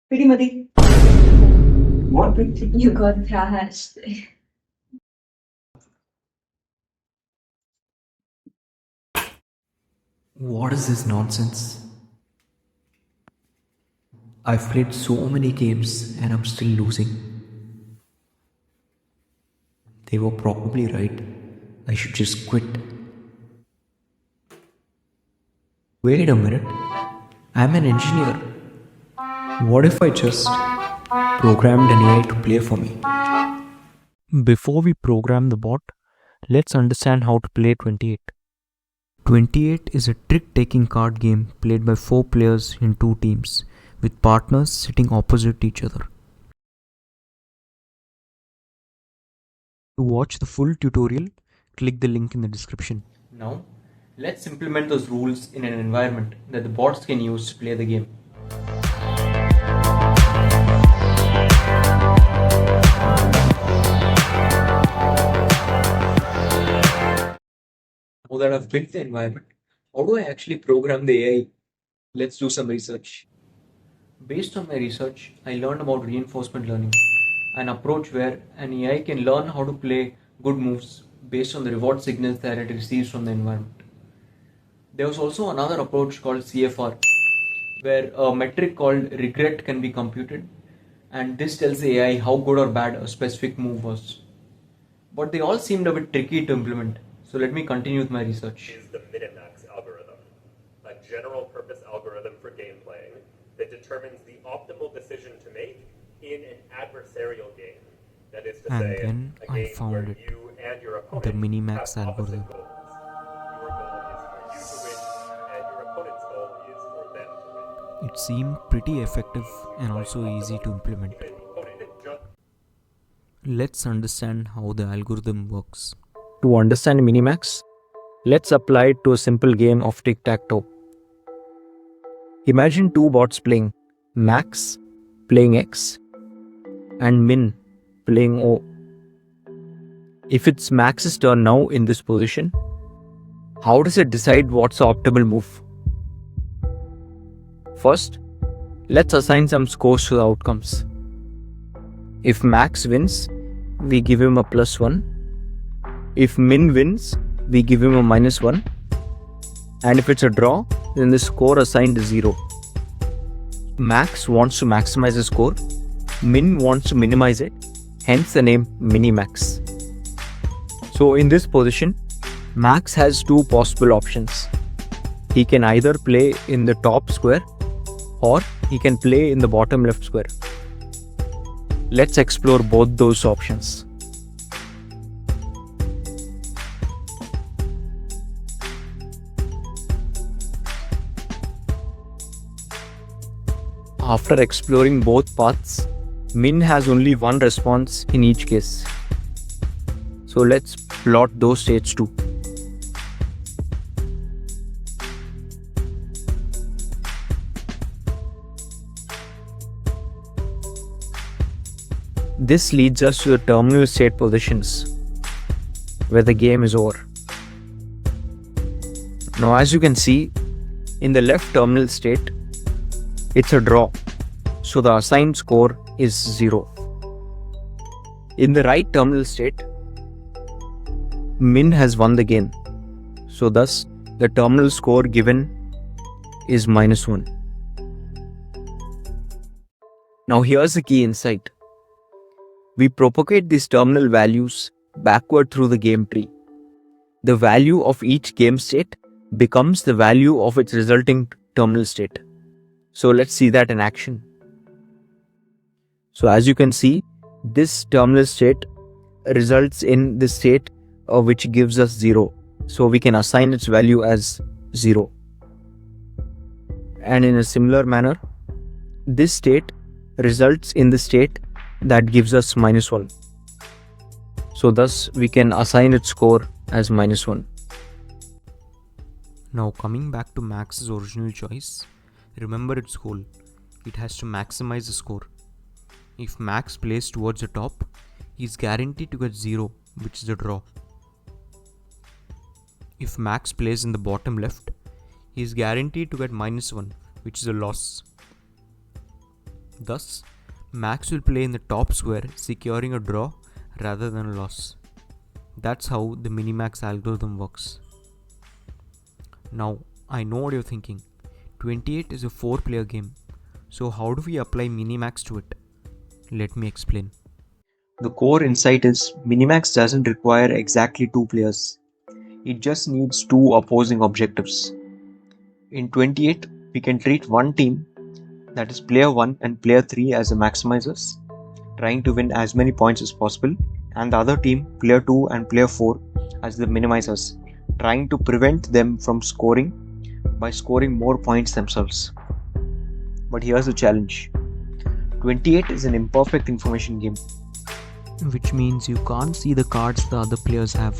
Pretty muddy. What? You got thrashed. What is this nonsense? I've played so many games and I'm still losing. They were probably right. I should just quit. Wait a minute. I'm an engineer. What if I just programmed an AI to play for me? Before we program the bot, let's understand how to play 28. 28 is a trick-taking card game played by 4 players in 2 teams, with partners sitting opposite each other. To watch the full tutorial, click the link in the description. Now, let's implement those rules in an environment that the bots can use to play the game. Now that I've built the environment, how do I actually program the AI? Let's do some research. Based on my research, I learned about reinforcement learning, an approach where an AI can learn how to play good moves based on the reward signals that it receives from the environment. There was also another approach called CFR, where a metric called regret can be computed, and this tells the AI how good or bad a specific move was. But they all seemed a bit tricky to implement, so let me continue with my research. Is the Minimax algorithm, a general purpose algorithm for game playing that determines the optimal decision to make in an adversarial game. That is to And say, then a I game found where it, you and your the opponent Minimax have opposite algorithm. goals. Your goal is for you to win, and your opponent's goal is for them to win. It seemed pretty effective and also easy to implement. Let's understand how the algorithm works. To understand Minimax, let's apply it to a simple game of tic-tac-toe. Imagine 2 bots playing, Max playing X and Min playing O. If it's Max's turn now in this position, how does it decide what's the optimal move? First, let's assign some scores to the outcomes. If Max wins, we give him a +1. If Min wins, we give him a -1. And if it's a draw, then the score assigned is 0. Max wants to maximize the score, Min wants to minimize it, hence the name Minimax. So in this position, Max has 2 possible options. He can either play in the top square or he can play in the bottom left square. Let's explore both those options. After exploring both paths, Min has only one response in each case. So let's plot those states too. This leads us to the terminal state positions, where the game is over. Now as you can see, in the left terminal state, it's a draw, so the assigned score is 0. In the right terminal state, Min has won the game, so thus the terminal score given is -1. Now here's the key insight. We propagate these terminal values backward through the game tree. The value of each game state becomes the value of its resulting terminal state. So let's see that in action. So as you can see, this terminal state results in the state which gives us 0. So we can assign its value as 0. And in a similar manner, this state results in the state that gives us -1. So thus we can assign its score as -1. Now coming back to Max's original choice, remember its goal. It has to maximize the score. If Max plays towards the top, he's guaranteed to get 0, which is a draw. If Max plays in the bottom left, he is guaranteed to get -1, which is a loss. Thus, Max will play in the top square, securing a draw rather than a loss. That's how the Minimax algorithm works. Now, I know what you're thinking. 28 is a 4-player game. So how do we apply Minimax to it? Let me explain. The core insight is Minimax doesn't require exactly 2 players. It just needs 2 opposing objectives. In 28, we can treat one team, that is player 1 and player 3, as the maximizers, trying to win as many points as possible, and the other team, player 2 and player 4, as the minimizers, trying to prevent them from scoring by scoring more points themselves. But here's the challenge. 28 is an imperfect information game. Which means you can't see the cards the other players have.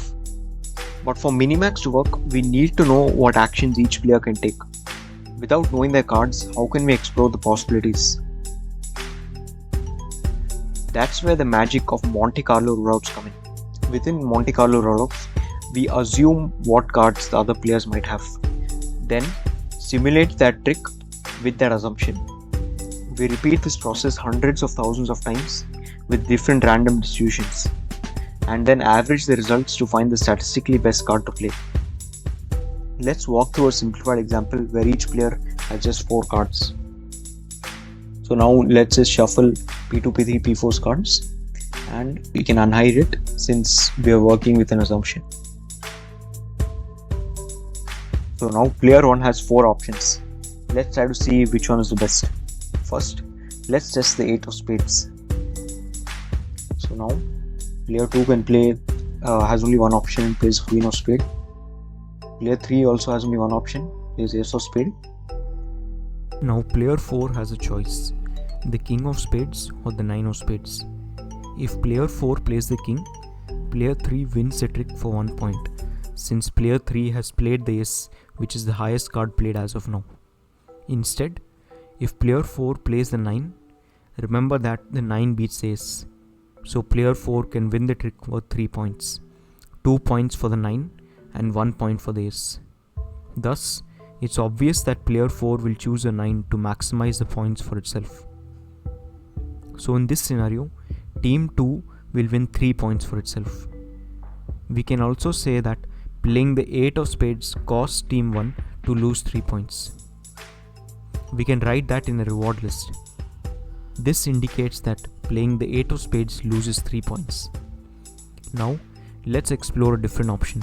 But for Minimax to work, we need to know what actions each player can take. Without knowing their cards, how can we explore the possibilities? That's where the magic of Monte Carlo rollouts come in. Within Monte Carlo rollouts, we assume what cards the other players might have. Then, simulate that trick with that assumption. We repeat this process hundreds of thousands of times with different random distributions, and then average the results to find the statistically best card to play. Let's walk through a simplified example where each player has just 4 cards. So now let's just shuffle P2, P3, P4's cards, and we can unhide it since we are working with an assumption. So now player 1 has 4 options. Let's try to see which one is the best. First, let's test the 8 of spades. So now player 2 can play, has only one option and plays queen of spade. Player 3 also has only one option, plays ace of spade. Now player 4 has a choice, the king of spades or the 9 of spades. If player 4 plays the king, player 3 wins the trick for 1 point, since player 3 has played the ace, which is the highest card played as of now. Instead, if player 4 plays the 9, remember that the 9 beats ace. So player 4 can win the trick worth 3 points. 2 points for the 9 and 1 point for the ace. Thus, it's obvious that player 4 will choose a 9 to maximize the points for itself. So in this scenario, team 2 will win 3 points for itself. We can also say that playing the 8 of spades costs team 1 to lose 3 points. We can write that in a reward list. This indicates that playing the 8 of spades loses 3 points. Now, let's explore a different option.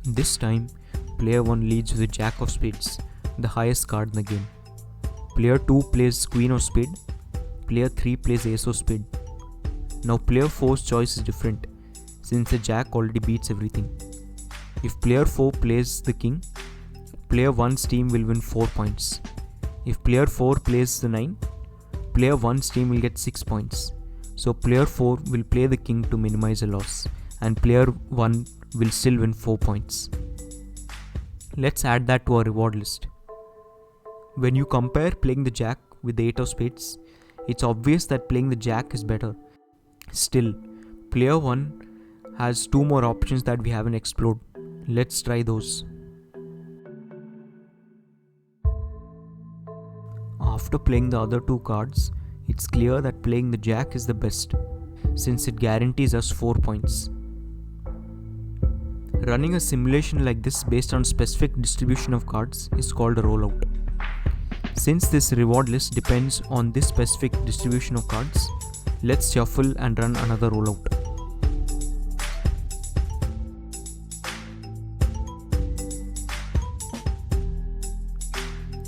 This time, player 1 leads with the jack of spades, the highest card in the game. Player 2 plays queen of spade. Player 3 plays ace of spade. Now player 4's choice is different, since the jack already beats everything. If player 4 plays the king, player 1's team will win 4 points. If player 4 plays the 9, player 1's team will get 6 points. So player 4 will play the king to minimize a loss, and player 1 will still win 4 points. Let's add that to our reward list. When you compare playing the jack with the 8 of spades, it's obvious that playing the jack is better. Still, player 1 has 2 more options that we haven't explored. Let's try those. After playing the other 2 cards, it's clear that playing the jack is the best, since it guarantees us 4 points. Running a simulation like this based on specific distribution of cards is called a rollout. Since this reward list depends on this specific distribution of cards, let's shuffle and run another rollout.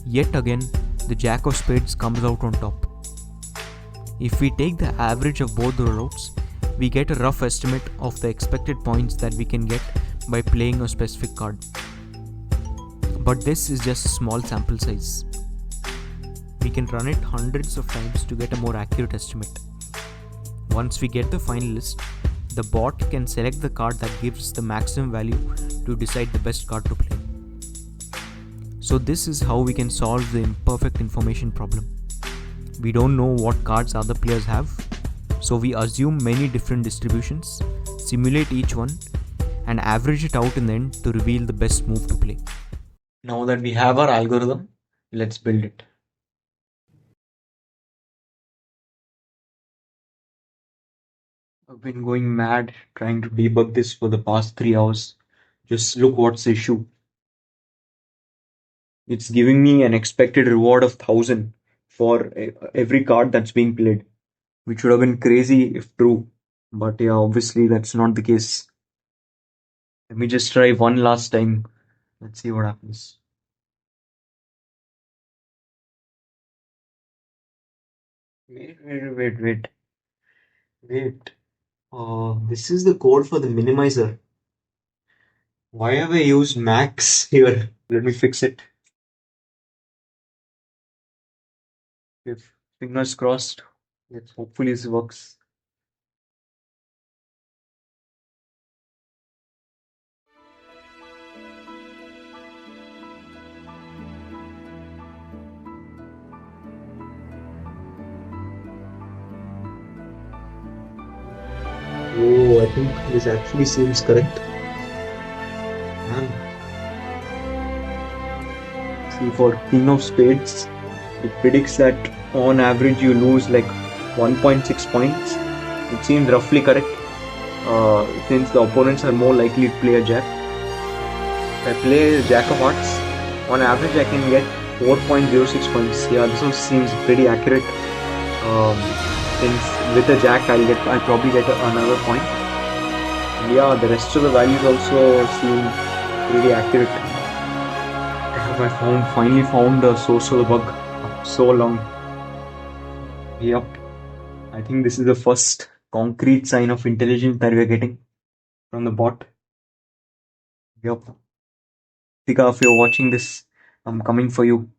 Yet again, the jack of spades comes out on top. If we take the average of both the rollouts, we get a rough estimate of the expected points that we can get by playing a specific card. But this is just a small sample size. We can run it hundreds of times to get a more accurate estimate. Once we get the final list, the bot can select the card that gives the maximum value to decide the best card to play. So this is how we can solve the imperfect information problem. We don't know what cards other players have, So we assume many different distributions, simulate each one, and average it out in the end to reveal the best move to play. Now that we have our algorithm, let's build it. I've been going mad trying to debug this for the past 3 hours. Just look what's the issue. It's giving me an expected reward of 1000 for every card that's being played, which would have been crazy if true. But yeah, obviously that's not the case. Let me just try one last time. Let's see what happens. Wait. This is the code for the minimizer. Why have I used max here? Let me fix it. If fingers crossed. Let's hopefully this works. Oh, I think this actually seems correct. Man. See, for King of Spades, it predicts that on average you lose like 1.6 points. It seems roughly correct, since the opponents are more likely to play a jack. If I play a jack of hearts, on average I can get 4.06 points. Yeah, this one seems pretty accurate. Since with a jack I'll probably get another point. And yeah, the rest of the values also seem pretty accurate. I finally found the source of the bug after so long. Yep. I think this is the first concrete sign of intelligence that we're getting from the bot. Yep. Ritika, if you're watching this, I'm coming for you.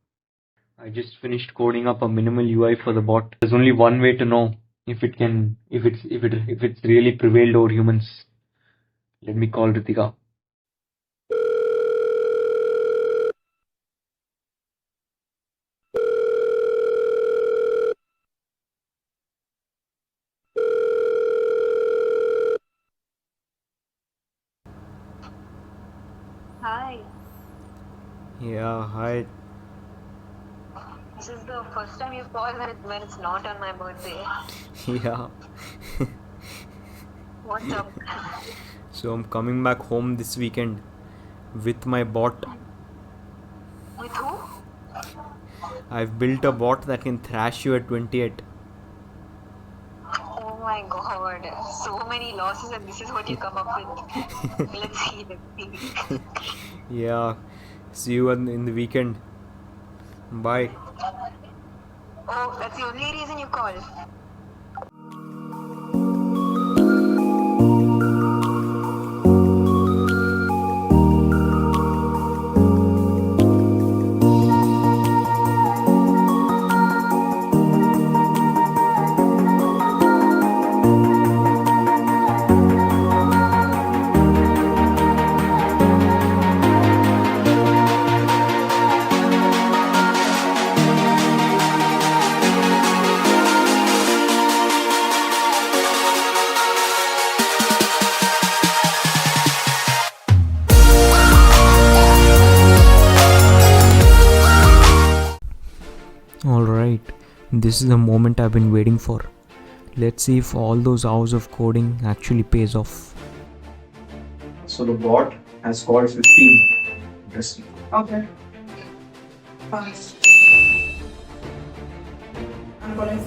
I just finished coding up a minimal UI for the bot. There's only one way to know if it's really prevailed over humans. Let me call Ritika. Hi. Yeah, hi. This is the first time you call when it's not on my birthday. Yeah. What's up? So I'm coming back home this weekend with my bot. With who? I've built a bot that can thrash you at 28. Oh my god. So many losses and this is what you come up with. Let's see. Yeah. See you in the weekend. Bye. Oh, that's the only reason you call. Alright, this is the moment I've been waiting for. Let's see if all those hours of coding actually pays off. So the bot has scored 15. Interesting. Okay. Pass. I'm calling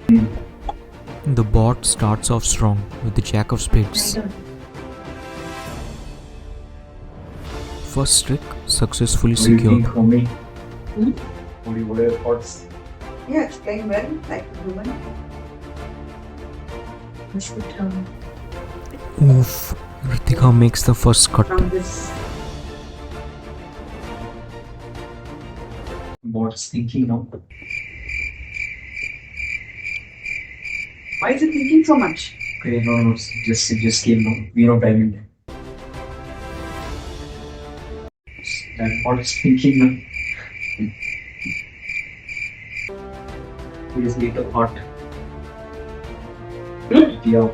16. The bot starts off strong with the Jack of Spades. First trick successfully secured. For me? Hmm? What are your thoughts? Yeah, it's playing well, like a woman. We should Oof, Ritika makes the first cut. from this. Bot's thinking now. Why is it thinking so much? Okay, no, it just came now. We know timing. That bot is thinking now. Please make it hot. Yeah.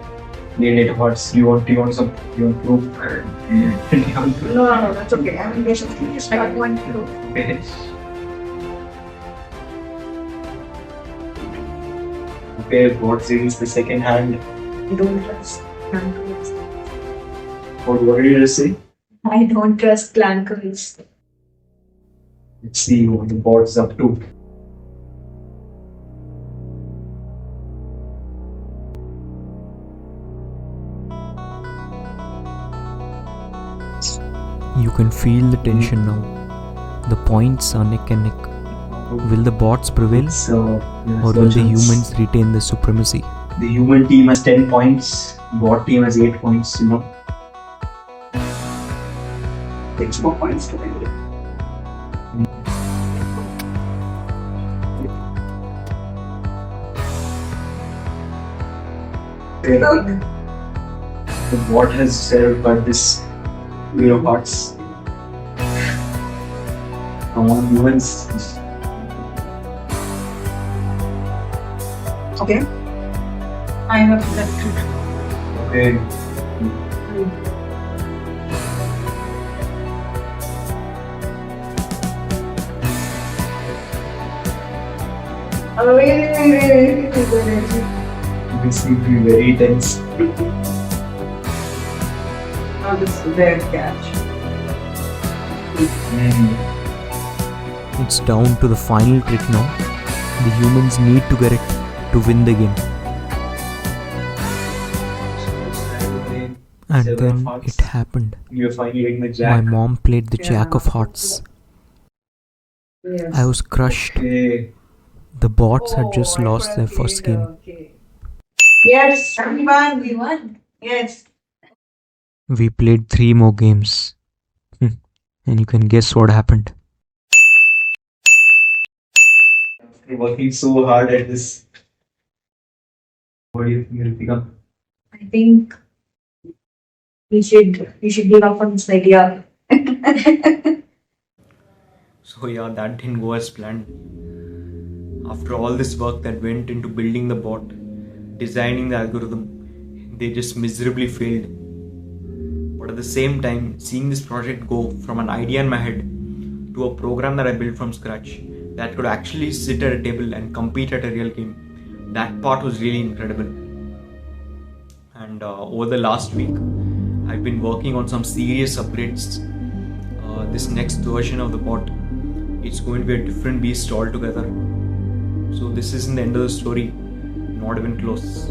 Made it hot. You want some? You want proof? No, that's okay. I mean, basically, just like one kilo. Okay, what series the second hand? I don't trust clan codes. What did you just say? I don't trust clan codes. Let's see what the bot's up to. You can feel the tension now. The points are neck and neck. Will the bots prevail, So, or will the humans retain the supremacy? The human team has 10 points, bot team has 8 points, 6 more points to win. The bot has served but this wheel of hearts. Come on, humans. Okay. I have left it. Okay. Oh, wait. This will be very tense. Oh, this is their catch. It's down to the final trick now. The humans need to get it to win the game. And Seven then of hearts. it happened. You're finally getting the My jack. mom played the Jack of Hearts. Yes. I was crushed. Okay. The bots had just I lost their could've first played, game. okay. Yes, we won. We won. Yes. We played 3 more games. And you can guess what happened. You're working so hard at this. What do you think, Ritika? I think we should give up on this idea. So yeah, that didn't go as planned. After all this work that went into building the bot, designing the algorithm, they just miserably failed. But at the same time, seeing this project go from an idea in my head to a program that I built from scratch that could actually sit at a table and compete at a real game, that part was really incredible. And over the last week, I've been working on some serious upgrades. This next version of the bot, it's going to be a different beast altogether. So this isn't the end of the story, not even close.